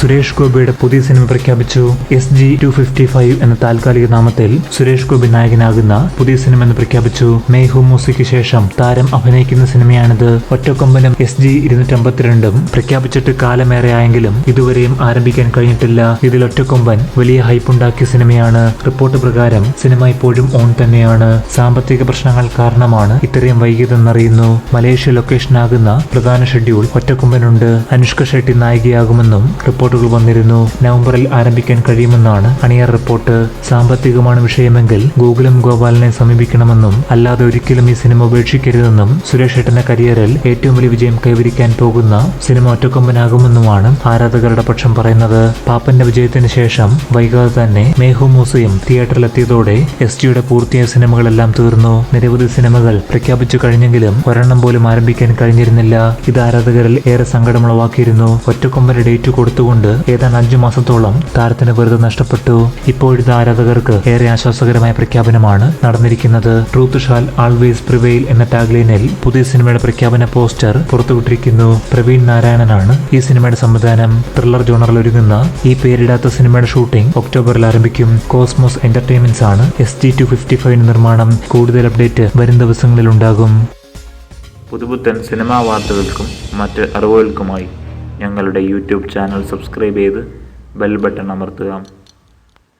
സുരേഷ് ഗോപിയുടെ പുതിയ സിനിമ പ്രഖ്യാപിച്ചു. SG-255 എന്ന താൽക്കാലിക നാമത്തിൽ സുരേഷ് ഗോപി നായകനാകുന്ന പുതിയ സിനിമ എന്ന് പ്രഖ്യാപിച്ചു. മെയ് ഹൂം മൂസിക്ക് ശേഷം താരം അഭിനയിക്കുന്ന സിനിമയാണിത്. ഒറ്റക്കൊമ്പനും SG-252 പ്രഖ്യാപിച്ചിട്ട് കാലമേറെ ആയെങ്കിലും ഇതുവരെയും ആരംഭിക്കാൻ കഴിഞ്ഞിട്ടില്ല. ഇതിൽ ഒറ്റക്കൊമ്പൻ വലിയ ഹൈപ്പുണ്ടാക്കിയ സിനിമയാണ്. റിപ്പോർട്ട് പ്രകാരം സിനിമ ഇപ്പോഴും ഓൺ തന്നെയാണ്. സാമ്പത്തിക പ്രശ്നങ്ങൾ കാരണമാണ് ഇത്രയും വൈകിയതെന്നറിയുന്നു. മലേഷ്യ ലൊക്കേഷനാകുന്ന പ്രധാന ഷെഡ്യൂൾ ഒറ്റക്കൊമ്പനുണ്ട്. അനുഷ്ക ഷെട്ടി നായികയാകുമെന്നും റിപ്പോർട്ടുകൾ വന്നിരുന്നു. നവംബറിൽ ആരംഭിക്കാൻ കഴിയുമെന്നാണ് അണിയർ റിപ്പോർട്ട്. സാമ്പത്തികമാണ് വിഷയമെങ്കിൽ ഗോകുലം ഗോപാലിനെ സമീപിക്കണമെന്നും അല്ലാതെ ഒരിക്കലും ഈ സിനിമ ഉപേക്ഷിക്കരുതെന്നും സുരേഷ് ഏട്ടന്റെ കരിയറിൽ ഏറ്റവും വലിയ വിജയം കൈവരിക്കാൻ പോകുന്ന സിനിമ ഒറ്റക്കൊമ്പനാകുമെന്നുമാണ് ആരാധകരുടെ പക്ഷം പറയുന്നത്. പാപ്പന്റെ വിജയത്തിന് ശേഷം വൈകാതെ തന്നെ മെയ് ഹൂം മൂസിയും തിയേറ്ററിലെത്തിയതോടെ SG-യുടെ പൂർത്തിയായ സിനിമകളെല്ലാം തീർന്നു. നിരവധി സിനിമകൾ പ്രഖ്യാപിച്ചു കഴിഞ്ഞെങ്കിലും ഒരെണ്ണം പോലും ആരംഭിക്കാൻ കഴിഞ്ഞിരുന്നില്ല. ഇത് ആരാധകരിൽ ഏറെ സങ്കടമുളവാക്കിയിരുന്നു. ഒറ്റക്കൊമ്പന്റെ ഡേറ്റ് കൊടുത്തുകൊണ്ട് ഏതാണ്ട് 5 മാസത്തോളം താരത്തിന് വെറുതെ നഷ്ടപ്പെട്ടു. ഇപ്പോഴത്തെ ആരാധകർക്ക് ഏറെ ആശ്വാസകരമായ പ്രഖ്യാപനമാണ് നടന്നിരിക്കുന്നത്. ട്രൂത്ത് ഷാൽ ആൾവേസ് പ്രിവെയിൽ എന്ന ടാഗ്ലൈനിൽ പുതിയ സിനിമയുടെ പ്രഖ്യാപന പോസ്റ്റർ പുറത്തുവിട്ടിരിക്കുന്നു. പ്രവീൺ നാരായണനാണ് ഈ സിനിമയുടെ സംവിധാനം. ത്രില്ലർ ജോണറിൽ ഒരുങ്ങുന്ന ഈ പേരിടാത്ത സിനിമയുടെ ഷൂട്ടിംഗ് ഒക്ടോബറിൽ ആരംഭിക്കും. കോസ്മോസ് എന്റർടൈൻമെന്റ്സ് ആണ് SG-255 നിർമ്മാണം. കൂടുതൽ അപ്ഡേറ്റ് വരും ദിവസങ്ങളിൽ ഉണ്ടാകും. പുതുപുത്തൻ സിനിമാ വാർത്തകൾക്കും മറ്റ് അറിവുകൾക്കുമായി ഞങ്ങളുടെ യൂട്യൂബ് ചാനൽ സബ്സ്ക്രൈബ് ചെയ്ത് ബെൽ ബട്ടൺ അമർത്തുക.